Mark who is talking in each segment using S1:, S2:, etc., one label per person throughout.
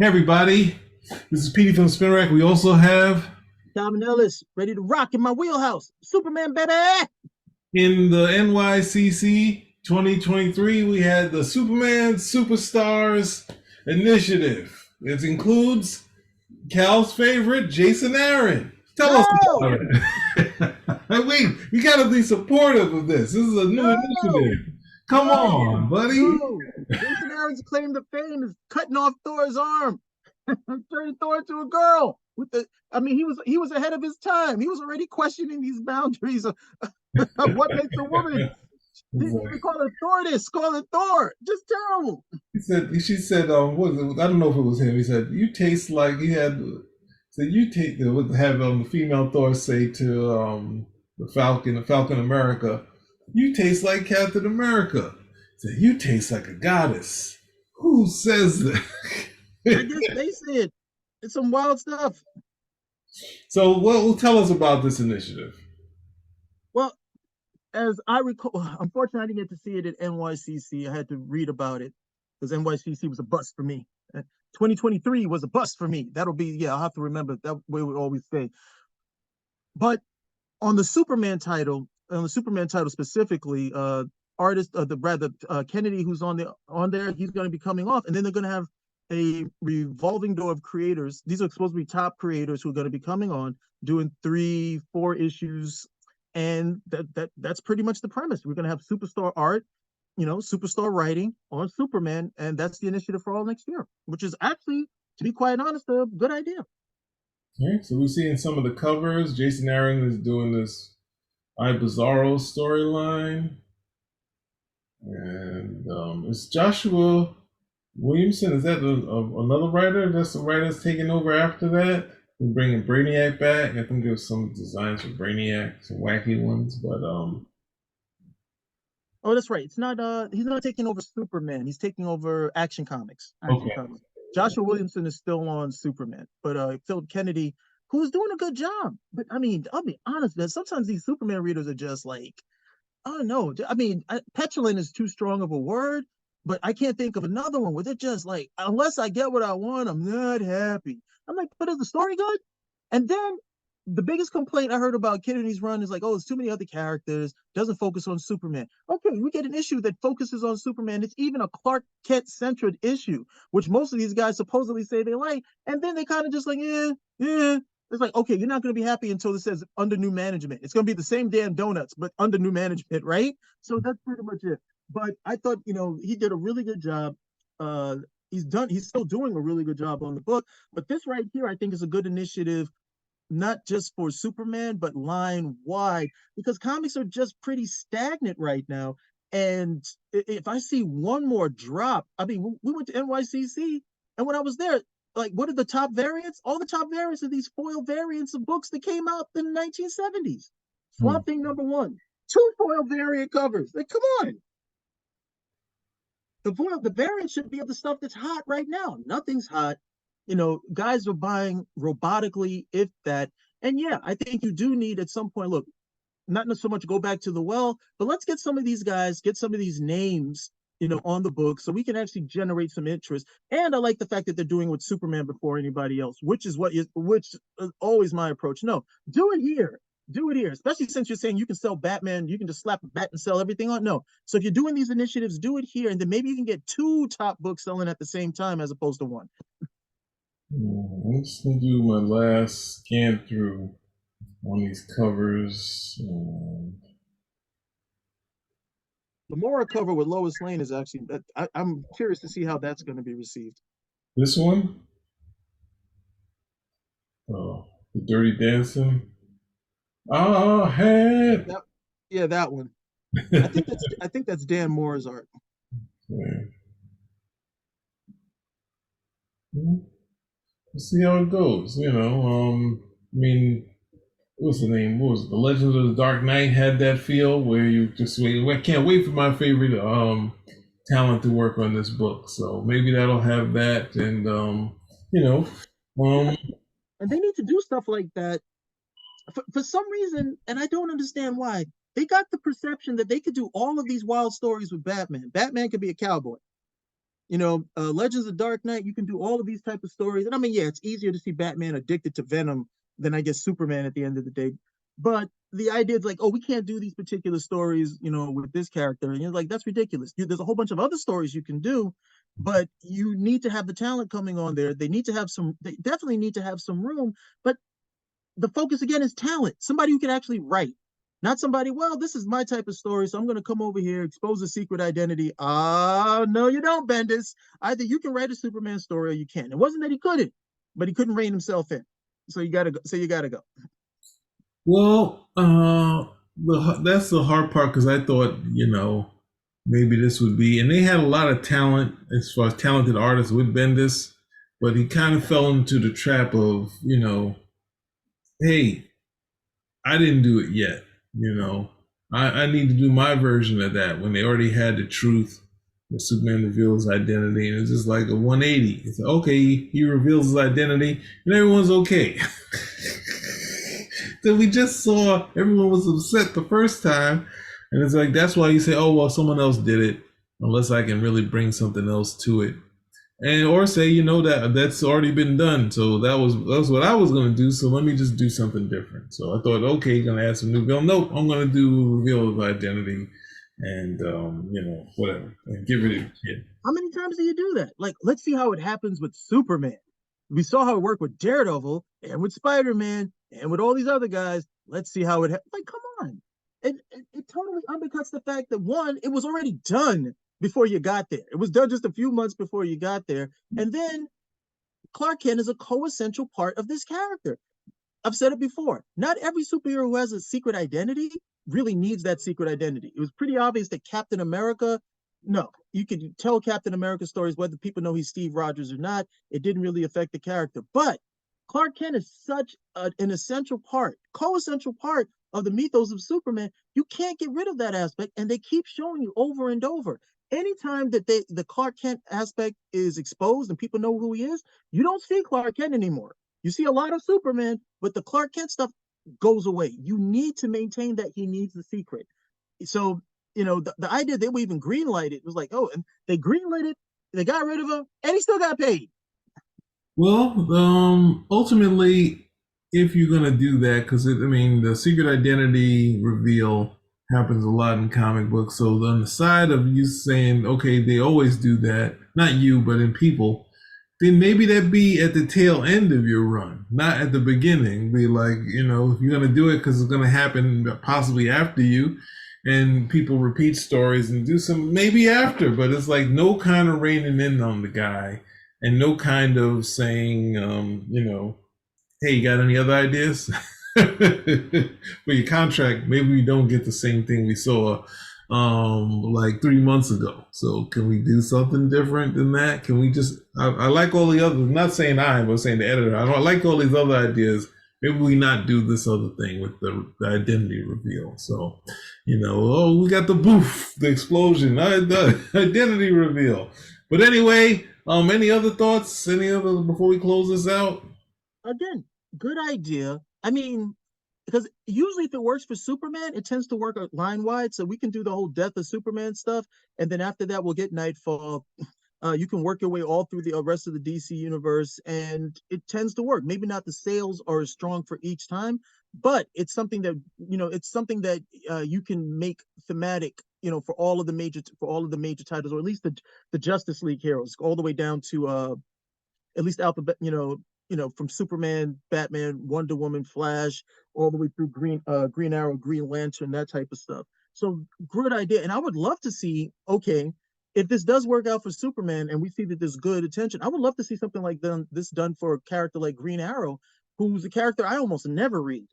S1: Hey everybody, this is Petey from Spin Rack. We also have
S2: Calvin Ellis, ready to rock in my wheelhouse. Superman, baby!
S1: in the NYCC 2023, we had the Superman Superstars Initiative. It includes Cal's favorite, Jason Aaron. Tell us
S2: Yo!
S1: about it. Wait, you gotta be supportive of this. This is a new
S2: Yo!
S1: initiative. Come
S2: Yo!
S1: on, buddy.
S2: Yo! Jason Aaron's claim to fame is cutting off Thor's arm, turning Thor into a girl. He was ahead of his time. He was already questioning these boundaries of what makes a woman. He didn't even call her Thor this, call it Thor. Just terrible.
S1: She said, what was it? I don't know if it was him. He said, you taste like, he had, so you take, have the female Thor say to the Falcon America, you taste like Captain America. He said, you taste like a goddess. Who says that?
S2: I guess they said it's some wild stuff.
S1: So, what will tell us about this initiative?
S2: Well, as I recall, unfortunately, I didn't get to see it at NYCC. I had to read about it because NYCC was a bust for me. 2023 was a bust for me. That'll be, yeah, I'll have to remember that way we always say. But on the Superman title specifically, artist, the Brad Kennedy, who's on there, he's going to be coming off, and then they're going to have a revolving door of creators. These are supposed to be top creators who are going to be coming on, doing 3, 4 issues, and that's pretty much the premise. We're going to have superstar art, superstar writing on Superman, and that's the initiative for all next year, which is actually, to be quite honest, a good idea.
S1: Okay, so we're seeing some of the covers. Jason Aaron is doing this I Bizarro storyline. And it's Joshua Williamson. Is that another writer? That's the writer that's taking over after that. We're bringing Brainiac back. I think there's some designs for Brainiac, some wacky ones, but
S2: Oh, that's right. It's not he's not taking over Superman. He's taking over Action Comics. Action
S1: okay.
S2: Comics. Joshua Williamson is still on Superman, but Philip Kennedy, who's doing a good job. But I mean, I'll be honest, man. Sometimes these Superman readers are just like, I don't know. I mean, petulant is too strong of a word, but I can't think of another one where they're just like, unless I get what I want, I'm not happy. I'm like, but is the story good? And then the biggest complaint I heard about Kennedy's run is like, oh, there's too many other characters, doesn't focus on Superman. Okay, we get an issue that focuses on Superman. It's even a Clark Kent centered issue, which most of these guys supposedly say they like, and then they kind of just like, yeah, yeah. It's like, okay, you're not going to be happy until it says under new management. It's going to be the same damn donuts, but under new management, right? So that's pretty much it. But I thought, he did a really good job. Uh, he's still doing a really good job on the book. But this right here, I think, is a good initiative not just for Superman, but line wide, because comics are just pretty stagnant right now. And if I see one more drop, I mean, we went to NYCC, and when I was there, like, what are the top variants? All the top variants are these foil variants of books that came out in the 1970s.
S1: Hmm.
S2: Swamp Thing #1, two foil variant covers. Like, come on. The variant should be of the stuff that's hot right now. Nothing's hot. Guys are buying robotically, if that. And yeah, I think you do need at some point, look, not so much go back to the well, but let's get some of these guys, get some of these names, on the book so we can actually generate some interest. And I like the fact that they're doing with Superman before anybody else, which is always my approach. No, do it here. Do it here, especially since you're saying you can sell Batman, you can just slap a bat and sell everything on. No. So if you're doing these initiatives, do it here, and then maybe you can get two top books selling at the same time as opposed to one.
S1: I'm just gonna do my last scan through on these covers.
S2: The Mora cover with Lois Lane is actually, I'm curious to see how that's going to be received.
S1: This one, oh, the Dirty Dancing. I had.
S2: That, yeah, that one. I think that's Dan Moore's art.
S1: Yeah. We'll see how it goes. I mean, what's the name? What was it? The Legends of the Dark Knight had that feel where you just wait. I can't wait for my favorite talent to work on this book. So maybe that'll have that, and you know,
S2: Yeah,
S1: um,
S2: and they need to do stuff like that for some reason, and I don't understand why. They got the perception that they could do all of these wild stories with Batman. Batman could be a cowboy. Legends of Dark Knight, you can do all of these type of stories. And I mean, yeah, it's easier to see Batman addicted to Venom than I guess Superman at the end of the day. But the idea is like, oh, we can't do these particular stories, with this character. And you're like, that's ridiculous. There's a whole bunch of other stories you can do, but you need to have the talent coming on there. They definitely need to have some room. But the focus again is talent. Somebody who can actually write, not somebody. Well, this is my type of story, so I'm going to come over here, expose a secret identity. No, you don't, Bendis. Either you can write a Superman story or you can't. It wasn't that he couldn't, but he couldn't rein himself in. So you gotta go. So you gotta go.
S1: Well, that's the hard part because I thought, maybe this would be, and they had a lot of talent as far as talented artists with Bendis, but he kind of fell into the trap of, hey, I didn't do it yet. I need to do my version of that when they already had the truth. When Superman reveals his identity, and it's just like a 180. It's like, okay, he reveals his identity, and everyone's okay. So we just saw everyone was upset the first time, and it's like that's why you say, oh well, someone else did it, unless I can really bring something else to it, and or say that's already been done. So that's what I was going to do. So let me just do something different. So I thought, okay, you're going to add some new villain. Nope, I'm going to do reveal of identity, and whatever, and get rid of it.
S2: How many times do you do that? Like, let's see how it happens with Superman. We saw how it worked with Daredevil and with Spider-Man and with all these other guys. Let's see how like, come on. It totally undercuts the fact that one, it was already done before you got there. It was done just a few months before you got there. And then Clark Kent is a co-essential part of this character. I've said it before. Not every superhero who has a secret identity really needs that secret identity. It was pretty obvious that Captain America, no, you could tell Captain America stories whether people know he's Steve Rogers or not. It didn't really affect the character. But Clark Kent is such an essential part, co-essential part of the mythos of Superman. You can't get rid of that aspect, and they keep showing you over and over. Anytime that the Clark Kent aspect is exposed and people know who he is, you don't see Clark Kent anymore. You see a lot of Superman, but the Clark Kent stuff goes away. You need to maintain that he needs the secret. So, the idea they were even greenlight it was like, oh, and they greenlit it, they got rid of him, and he still got paid.
S1: Well, ultimately, if you're gonna do that, because the secret identity reveal happens a lot in comic books. So on the side of you saying, okay, they always do that, not you, but in people, then maybe that be at the tail end of your run, not at the beginning. Be like, if you're gonna do it because it's gonna happen possibly after you, and people repeat stories and do some maybe after, but it's like no kind of reining in on the guy and no kind of saying, hey, you got any other ideas for your contract? Maybe we don't get the same thing we saw like 3 months ago. So can we do something different than that? Can we just? I like all the others. I'm not saying but saying the editor. I don't like all these other ideas. Maybe we not do this other thing with the identity reveal. So, oh, we got the explosion, the identity reveal. But anyway, any other thoughts? Any other before we close this out?
S2: Again, good idea. I mean, because usually if it works for Superman, it tends to work line wide. So we can do the whole death of Superman stuff, and then after that, we'll get Nightfall. You can work your way all through the rest of the DC universe, and it tends to work. Maybe not the sales are as strong for each time, but it's something that you can make thematic. For all of the major titles, or at least the Justice League heroes, all the way down to at least alphabet. From Superman, Batman, Wonder Woman, Flash, all the way through Green Arrow, Green Lantern, that type of stuff. So good idea, and I would love to see. Okay, if this does work out for Superman, and we see that there's good attention, I would love to see something like this done for a character like Green Arrow, who's a character I almost never read,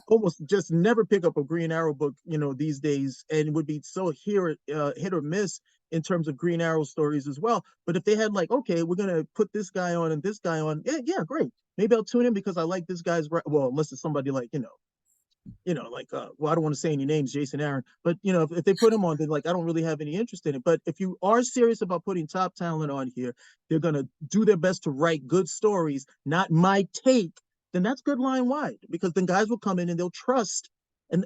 S2: almost just never pick up a Green Arrow book, these days, and would be so hit or miss in terms of Green Arrow stories as well. But if they had like, okay, we're gonna put this guy on and this guy on, yeah, great. Maybe I'll tune in because I like this guy's well, unless it's somebody like like well, I don't want to say any names, Jason Aaron, but if they put him on, then like I don't really have any interest in it. But if you are serious about putting top talent on here, they're gonna do their best to write good stories, not my take, then that's good line wide, because then guys will come in and they'll trust. And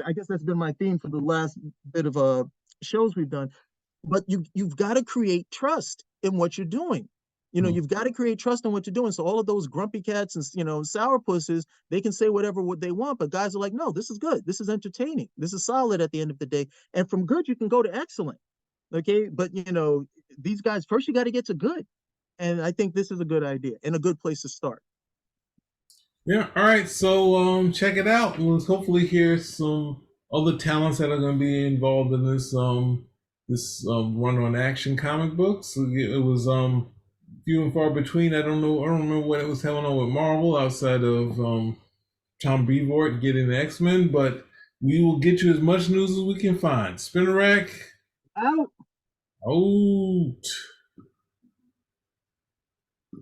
S2: I guess that's been my theme for the last bit of shows we've done. but you've got to create trust in what you're doing. You know,
S1: Hmm.
S2: you've got to create trust in what you're doing. So all of those grumpy cats and sourpusses, they can say whatever what they want, but guys are like, no, this is good. This is entertaining. This is solid at the end of the day. And from good, you can go to excellent. Okay, but these guys first you got to get to good, and I think this is a good idea and a good place to start.
S1: Yeah. All right. So check it out. We'll hopefully hear some other talents that are going to be involved in this run on Action comic books. It was few and far between. I don't know. I don't remember what it was going on with Marvel outside of Tom Brevoort getting the X-Men, but we will get you as much news as we can find. Spinner rack
S2: Out.
S1: out.